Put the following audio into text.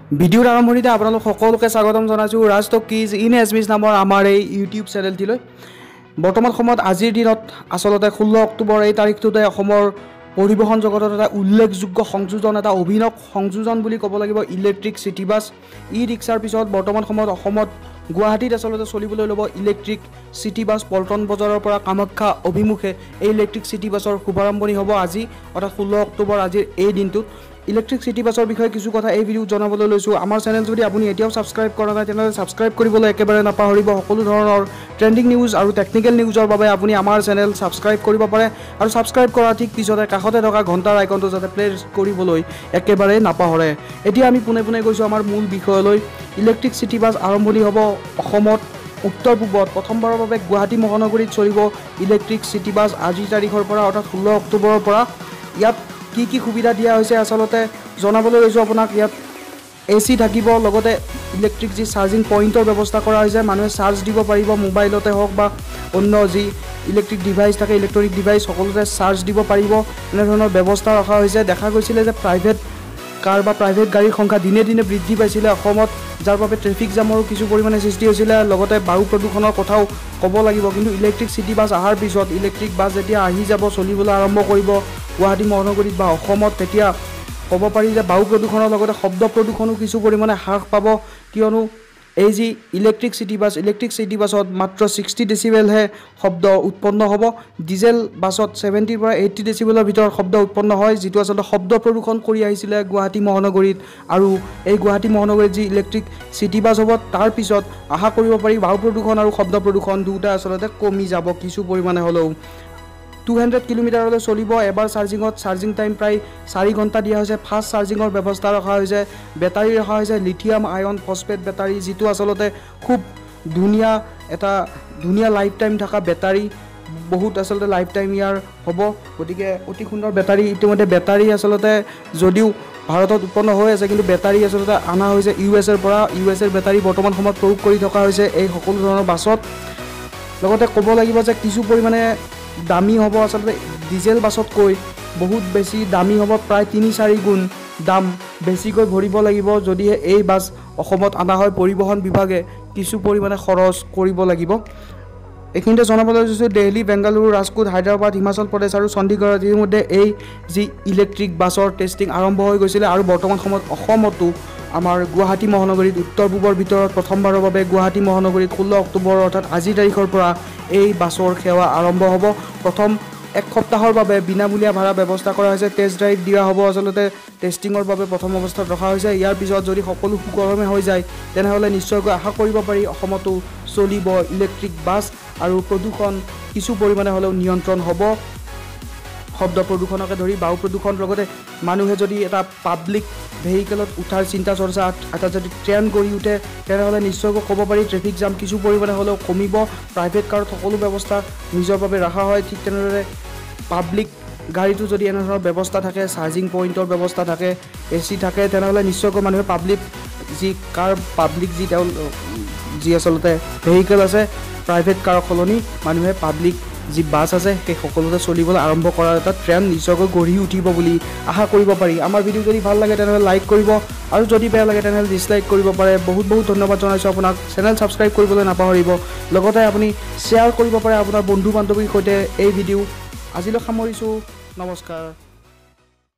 ভিডিওৰ আৰম্ভণিতে আপোনালোক সকলোকে স্বাগতম জনাইছোঁ ৰাজ টকিজ ইন এছমিছ নামৰ আমাৰ এই ইউটিউব চেনেলটিলৈ। বৰ্তমান সময়ত আজিৰ দিনত আচলতে 16 অক্টোবৰ এই তাৰিখটোতে অসমৰ পৰিবহণ জগতত এটা উল্লেখযোগ্য সংযোজন, এটা অভিনৱ সংযোজন বুলি ক'ব লাগিব ইলেক্ট্ৰিক চিটি বাছ। ই ৰিক্সাৰ পিছত বৰ্তমান সময়ত অসমত গুৱাহাটীত আচলতে চলিবলৈ ল'ব ইলেক্ট্ৰিক চিটি বাছ। পল্টন বজাৰৰ পৰা কামাখ্যা অভিমুখে এই ইলেক্ট্ৰিক চিটি বাছৰ শুভাৰম্ভণি হ'ব আজি, অৰ্থাৎ 16 অক্টোবৰ আজিৰ এই দিনটোত। ইলেক্ট্ৰিক চিটি বাছৰ বিষয়ে কিছু কথা এই ভিডিঅ'ত জনাবলৈ লৈছোঁ। আমাৰ চেনেল যদি আপুনি এতিয়াও ছাবস্ক্ৰাইব কৰা নাই তেনেহ'লে ছাবস্ক্ৰাইব কৰিবলৈ একেবাৰে নাপাহৰিব। সকলো ধৰণৰ ট্ৰেণ্ডিং নিউজ আৰু টেকনিকেল নিউজৰ বাবে আপুনি আমাৰ চেনেল ছাবস্ক্ৰাইব কৰিব পাৰে, আৰু ছাবস্ক্ৰাইব কৰাৰ ঠিক পিছতে কাষতে থকা ঘণ্টাৰ আইকনটো যাতে প্ৰেছ কৰিবলৈ একেবাৰে নাপাহৰে। এতিয়া আমি পোনে পোনে গৈছোঁ আমাৰ মূল বিষয়লৈ। ইলেক্ট্ৰিক চিটি বাছ আৰম্ভণি হ'ব অসমত উত্তৰ পূবত প্ৰথমবাৰৰ বাবে গুৱাহাটী মহানগৰীত চলিব ইলেক্ট্ৰিক চিটি বাছ আজিৰ তাৰিখৰ পৰা, অৰ্থাৎ 16 অক্টোবৰৰ পৰা। ইয়াত কি সুবিধা দিয়া হৈছে আচলতে জনাবলৈ লৈছোঁ আপোনাক। ইয়াত AC থাকিব, লগতে ইলেক্ট্ৰিক যি চাৰ্জিং পইণ্টৰ ব্যৱস্থা কৰা হৈছে, মানুহে চাৰ্জ দিব পাৰিব, মোবাইলতে হওক বা অন্য যি ইলেক্ট্ৰিক ডিভাইচ থাকে, ইলেক্ট্ৰনিক ডিভাইচ সকলোতে চাৰ্জ দিব পাৰিব, এনেধৰণৰ ব্যৱস্থা ৰখা হৈছে। দেখা গৈছিলে যে প্ৰাইভেট কাৰ বা প্ৰাইভেট গাড়ীৰ সংখ্যা দিনে দিনে বৃদ্ধি পাইছিলে অসমত, যাৰ বাবে ট্ৰেফিক জামৰো কিছু পৰিমাণে সৃষ্টি হৈছিলে, লগতে বায়ু প্ৰদূষণৰ কথাও ক'ব লাগিব। কিন্তু ইলেক্ট্ৰিক চিটি বাছ অহাৰ পিছত, ইলেক্ট্ৰিক বাছ যেতিয়া আহি যাব, চলিবলৈ আৰম্ভ কৰিব গুৱাহাটী মহানগৰীত বা অসমত, তেতিয়া ক'ব পাৰি যে বায়ু প্ৰদূষণৰ লগতে শব্দ প্ৰদূষণো কিছু পৰিমাণে হ্ৰাস পাব। কিয়নো এই যি ইলেক্ট্ৰিক চিটি বাছত মাত্ৰ 60 ডেচিবেলহে শব্দ উৎপন্ন হ'ব। ডিজেল বাছত 70 পৰা 80 ডেচিবেলৰ ভিতৰত শব্দ উৎপন্ন হয়, যিটো আচলতে শব্দ প্ৰদূষণ কৰি আহিছিলে গুৱাহাটী মহানগৰীত। আৰু এই গুৱাহাটী মহানগৰীত যি ইলেক্ট্ৰিক চিটি বাছ হ'ব, তাৰ পিছত আশা কৰিব পাৰি বায়ু প্ৰদূষণ আৰু শব্দ প্ৰদূষণ দুয়োটা আচলতে কমি যাব কিছু পৰিমাণে হ'লেও। 200 কিলোমিটাৰলৈ চলিব এবাৰ চাৰ্জিঙত। চাৰ্জিং টাইম প্ৰায় 4 ঘণ্টা দিয়া হৈছে। ফাষ্ট চাৰ্জিঙৰ ব্যৱস্থা ৰখা হৈছে। বেটাৰী ৰখা হৈছে লিথিয়াম আয়ন ফছফেট বেটাৰী, যিটো আচলতে খুব ধুনীয়া লাইফ টাইম থকা বেটাৰী। বহুত আচলতে লাইফ টাইম ইয়াৰ হ'ব, গতিকে অতি সুন্দৰ বেটাৰী। ইতিমধ্যে বেটাৰী আচলতে যদিও ভাৰতত উৎপন্ন হৈ আছে, কিন্তু বেটাৰী আচলতে অনা হৈছে USA পৰা। USA বেটাৰী বৰ্তমান সময়ত প্ৰয়োগ কৰি থকা হৈছে এই সকলো ধৰণৰ বাছত। লগতে ক'ব লাগিব যে কিছু পৰিমাণে দামী হ'ব, আচলতে ডিজেল বাছতকৈ বহুত বেছি দামী হ'ব, প্ৰায় 3-4 গুণ দাম বেছিকৈ ভৰিব লাগিব যদিহে এই বাছ অসমত অনা হয়। পৰিবহণ বিভাগে কিছু পৰিমাণে খৰচ কৰিব লাগিব। এইখিনিতে জনাবলৈ লৈছোঁ দিল্লী, বেংগালুৰু, ৰাজকোট, হায়দৰাবাদ, হিমাচল প্ৰদেশ আৰু চণ্ডীগড়ত ইতিমধ্যে এই যি ইলেক্ট্ৰিক বাছৰ টেষ্টিং আৰম্ভ হৈ গৈছিলে, আৰু বৰ্তমান সময়ত অসমতো আমাৰ গুৱাহাটী মহানগৰীত উত্তৰ পূবৰ ভিতৰত প্ৰথমবাৰৰ বাবে গুৱাহাটী মহানগৰীত 16 অক্টোবৰ অৰ্থাৎ আজিৰ তাৰিখৰ পৰা এই বাছৰ সেৱা আৰম্ভ হ'ব। প্ৰথম 1 সপ্তাহৰ বাবে বিনামূলীয়া ভাড়া ব্যৱস্থা কৰা হৈছে। টেষ্ট ড্ৰাইভ দিয়া হ'ব, আচলতে টেষ্টিঙৰ বাবে প্ৰথম অৱস্থাত ৰখা হৈছে। ইয়াৰ পিছত যদি সকলো সুকলমে হৈ যায় তেনেহ'লে নিশ্চয়কৈ আশা কৰিব পাৰি অসমতো চলিব ইলেক্ট্ৰিক বাছ, আৰু প্ৰদূষণ কিছু পৰিমাণে হ'লেও নিয়ন্ত্ৰণ হ'ব। শব্দ প্ৰদূষণকে ধৰি বায়ু প্ৰদূষণ, লগতে মানুহে যদি এটা পাব্লিক ভেহিকেলত উঠাৰ চিন্তা চৰ্চা এটা যদি ট্ৰেণ্ড গঢ়ি উঠে তেনেহ'লে নিশ্চয়কৈ ক'ব পাৰি ট্ৰেফিক জাম কিছু পৰিমাণে হ'লেও কমিব। প্ৰাইভেট কাৰত সকলো ব্যৱস্থা নিজৰ বাবে ৰখা হয়, ঠিক তেনেদৰে পাব্লিক গাড়ীটো যদি এনেধৰণৰ ব্যৱস্থা থাকে, চাৰ্জিং পইণ্টৰ ব্যৱস্থা থাকে, AC থাকে, তেনেহ'লে নিশ্চয়কৈ মানুহে পাব্লিক যি আচলতে ভেহিকেল আছে প্ৰাইভেট কাৰৰ সলনি মানুহে পাব্লিক যি বাছ আছে সেই সকলোতে চলিবলৈ আৰম্ভ কৰাৰ এটা ট্ৰেণ্ড নিশ্চয়কৈ গঢ়ি উঠিব বুলি আশা কৰিব পাৰি। আমাৰ ভিডিঅ' যদি ভাল লাগে তেনেহ'লে লাইক কৰিব, আৰু যদি বেয়া লাগে তেনেহ'লে ডিছলাইক কৰিব পাৰে। বহুত ধন্যবাদ জনাইছোঁ আপোনাক। চেনেল ছাবস্ক্ৰাইব কৰিবলৈ নাপাহৰিব, লগতে আপুনি শ্বেয়াৰ কৰিব পাৰে আপোনাৰ বন্ধু বান্ধৱীৰ সৈতে এই ভিডিঅ'। আজিলৈ সামৰিছোঁ, নমস্কাৰ।